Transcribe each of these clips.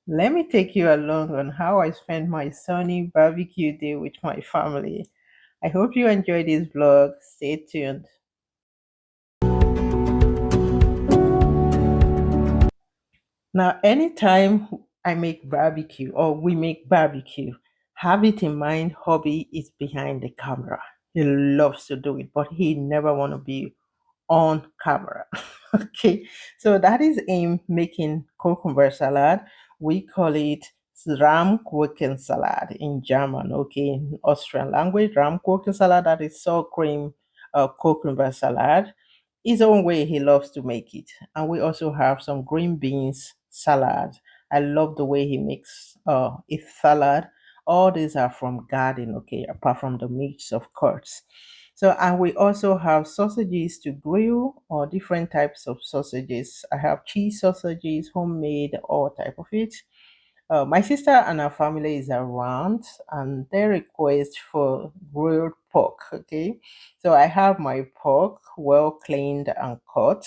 Let me take you along on how I spent my sunny barbecue day with my family. I hope you enjoy this vlog. Stay tuned. Now, anytime I make barbecue or we make barbecue, have it in mind, hobby is behind the camera. He loves to do it, but he never want to be on camera. Okay, so that is in making cucumber salad. We call it Rahmkuchen salad in German. Okay, in Austrian language, Rahmkuchen salad. That is sour cream cucumber salad. His own way he loves to make it. And we also have some green beans salad. I love the way he makes it salad. All these are from garden, okay, apart from the meats, of course. So, and we also have sausages to grill or different types of sausages. I have cheese sausages, homemade, all type of it. My sister and her family is around and they request for grilled pork. Okay, so I have my pork well cleaned and cut.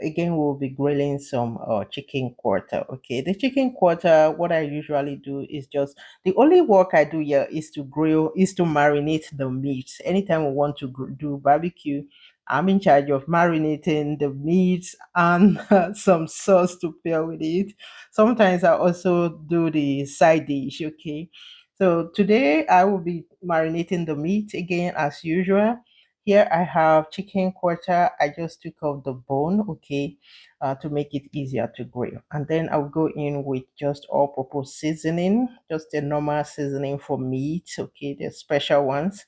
Again, we'll be grilling some chicken quarter. Okay, the chicken quarter, what I usually do is just the only work I do here is to grill, is to marinate the meat. Anytime we want to do barbecue, I'm in charge of marinating the meat and some sauce to pair with it. Sometimes I also do the side dish. Okay, so today I will be marinating the meat again as usual. Here I have chicken quarter. I just took off the bone, okay, to make it easier to grill. And then I'll go in with just all-purpose seasoning, just a normal seasoning for meat, okay, the special ones,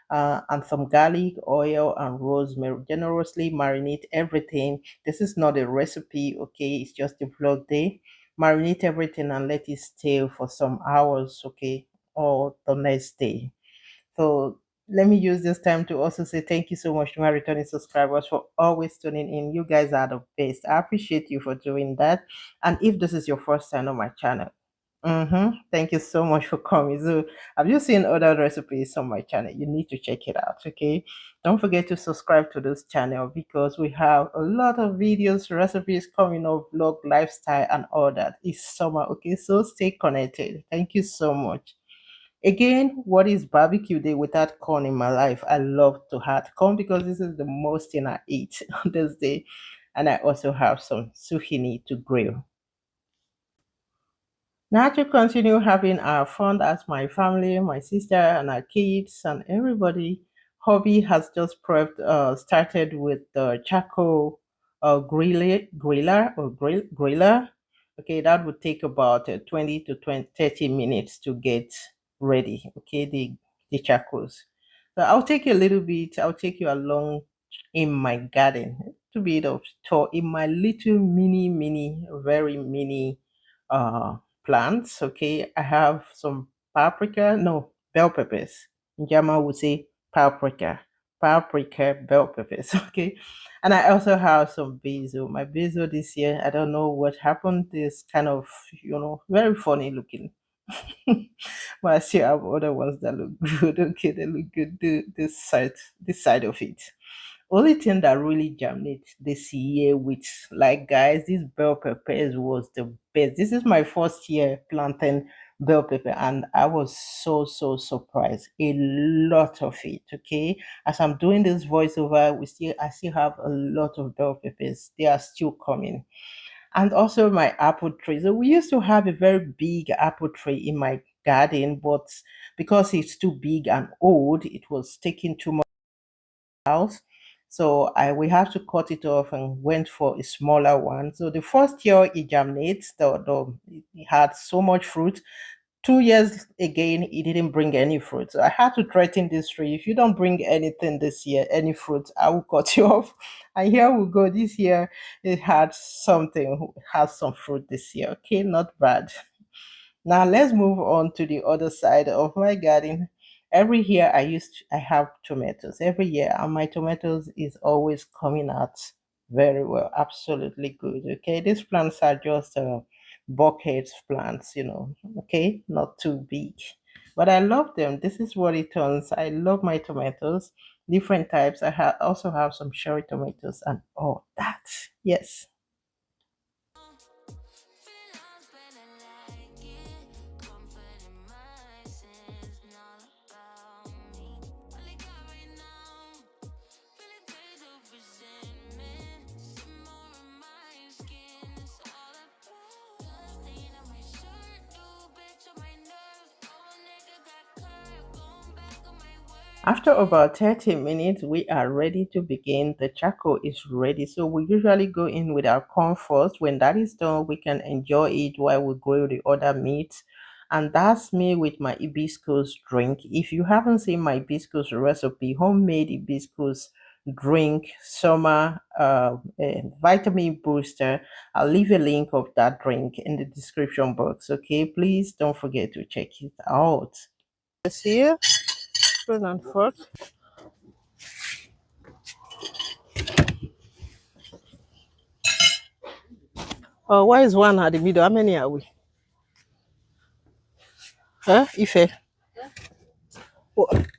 and some garlic, oil, and rosemary. Generously marinate everything. This is not a recipe, okay, it's just a vlog day. Marinate everything and let it stay for some hours, okay, or the next day. So let me use this time to also say thank you so much to my returning subscribers for always tuning in. You guys are the best. I appreciate you for doing that. And if this is your first time on my channel, thank you so much for coming. So, have you seen other recipes on my channel? You need to check it out. Okay, don't forget to subscribe to this channel because we have a lot of videos, recipes coming up, vlog, lifestyle, and all that. It's summer. Okay, so stay connected. Thank you so much. Again, what is barbecue day without corn in my life? I love to have corn because this is the most thing I eat on this day. And I also have some zucchini to grill. Now to continue having our fun as my family, my sister and our kids and everybody. Hobby has just started with the charcoal griller. Okay, that would take about 20 to 20, 30 minutes to get ready. Okay, the charcoals. So I'll take you a little bit. I'll take you along in my garden to be of tour in my little mini, very mini uh plants. Okay, I have some paprika, no, bell peppers. In German, would say paprika, bell peppers. Okay, and I also have some basil. My basil this year, I don't know what happened. This kind of, very funny looking. But I still have other ones that look good. Okay, they look good. This side of it. Only thing that really germinated this year with, like, guys, this bell peppers was the best. This is my first year planting bell pepper and I was so surprised. A lot of it. Okay, as I'm doing this voiceover, I still have a lot of bell peppers. They are still coming. And also my apple tree. So we used to have a very big apple tree in my garden, but because it's too big and old, it was taking too much house. So I we have to cut it off and went for a smaller one. So the first year it germinates, it had so much fruit. 2 years again, it didn't bring any fruit. So I had to threaten this tree. If you don't bring anything this year, any fruit, I will cut you off. And here we go. This year it had something, has some fruit this year. Okay, not bad. Now let's move on to the other side of my garden. Every year I have tomatoes every year, and my tomatoes is always coming out very well, absolutely good. Okay, these plants are just buckets plants, okay, not too big, but I love them. This is what it turns. I love my tomatoes, different types. Also have some cherry tomatoes and all that. Yes. After about 30 minutes, we are ready to begin. The charcoal is ready. So we usually go in with our corn first. When that is done, we can enjoy it while we grill the other meats. And that's me with my hibiscus drink. If you haven't seen my hibiscus recipe, homemade hibiscus drink, summer vitamin booster, I'll leave a link of that drink in the description box. Okay, please don't forget to check it out. See, spoon and fork. Oh, why is one at the middle? How many are we? Huh? Ife.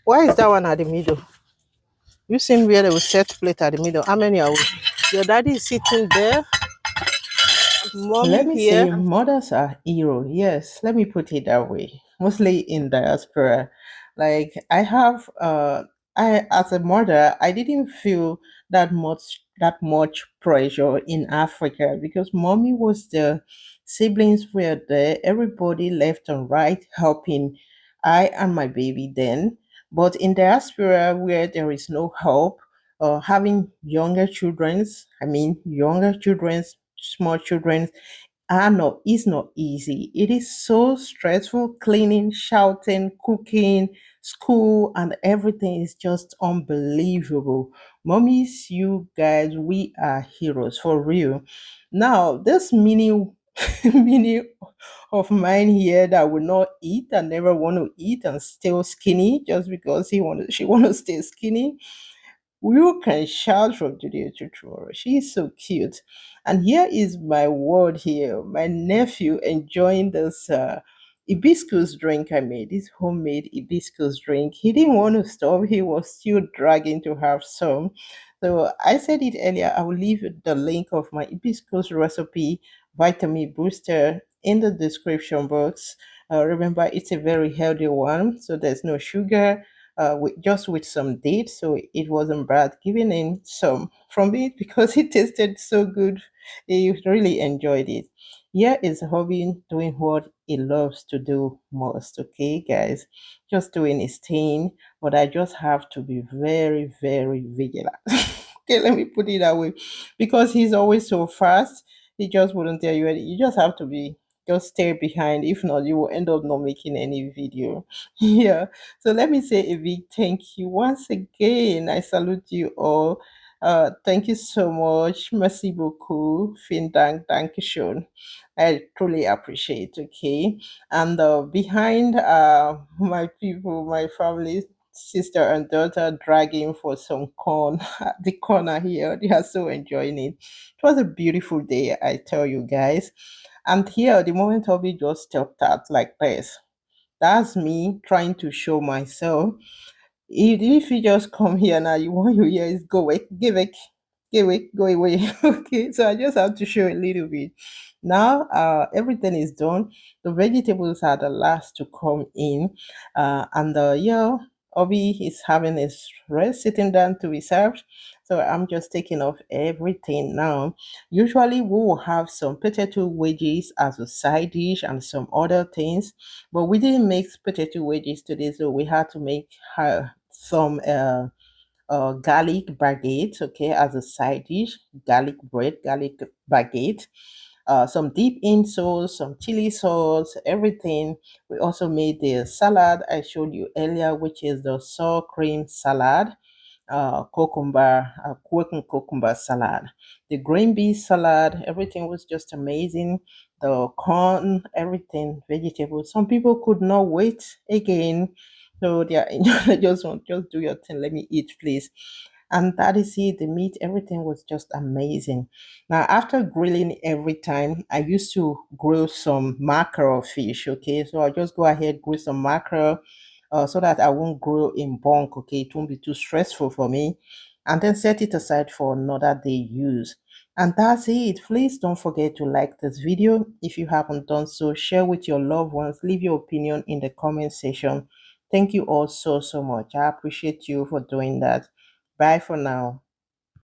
Why is that one at the middle? You seen where they will set plate at the middle. How many are we? Your daddy is sitting there. Mommy Let me here. say, mothers are hero. Yes, let me put it that way. Mostly in diaspora. Like I as a mother, I didn't feel that much pressure in Africa because mommy was there, siblings were there, everybody left and right helping I and my baby then. But in diaspora where there is no help, having younger children's small children no, it's not easy. It is so stressful cleaning, shouting, cooking, school, and everything is just unbelievable. Mummies, you guys, we are heroes for real. Now, this mini mini of mine here that will not eat and never want to eat and still skinny just because she want to stay skinny. You can shout from today to tomorrow. She's so cute. And here is my word here. My nephew enjoying this hibiscus drink I made, this homemade hibiscus drink. He didn't want to stop. He was still dragging to have some. So I said it earlier. I will leave the link of my hibiscus recipe, vitamin booster, in the description box. Remember, it's a very healthy one. So there's no sugar, with some dates, so it wasn't bad. Giving him some from it because it tasted so good. He really enjoyed it. Here is hobby doing what he loves to do most. Okay, guys, just doing his thing, but I just have to be very, very vigilant. Okay, let me put it that way, because he's always so fast. He just wouldn't tell you. You just have to be just stay behind. If not, you will end up not making any video. Yeah. So let me say a big thank you once again. I salute you all. Thank you so much. Merci beaucoup. Vielen Dank. Dankeschön. I truly appreciate. Okay. And behind my people, my family, sister and daughter dragging for some corn at the corner here. They are so enjoying it. It was a beautiful day, I tell you guys. And here, the moment of it just stepped out like this. That's me trying to show myself. If you just come here now, you want you hear is go away, give away, go away. Okay, so I just have to show a little bit. Now, everything is done. The vegetables are the last to come in, and yeah, Obi is having his rest, sitting down to be served. So I'm just taking off everything now. Usually, we will have some potato wedges as a side dish and some other things, but we didn't make potato wedges today, so we had to make some garlic baguette, okay, as a side dish. Garlic bread, garlic baguette, some deep in sauce, some chili sauce, everything. We also made the salad I showed you earlier, which is the sour cream salad, working cucumber salad, the green bean salad. Everything was just amazing. The corn, everything, vegetables. Some people could not wait again, so they are they just want just do your thing. Let me eat, please. And that is it. The meat, everything was just amazing. Now, after grilling every time, I used to grill some mackerel fish. Okay, so I just go ahead grill some mackerel, so that I won't grow in bulk. Okay, it won't be too stressful for me, and then set it aside for another day use. And that's it. Please don't forget to like this video if you haven't done so. Share with your loved ones. Leave your opinion in the comment section. Thank you all so much. I appreciate you for doing that. Bye for now.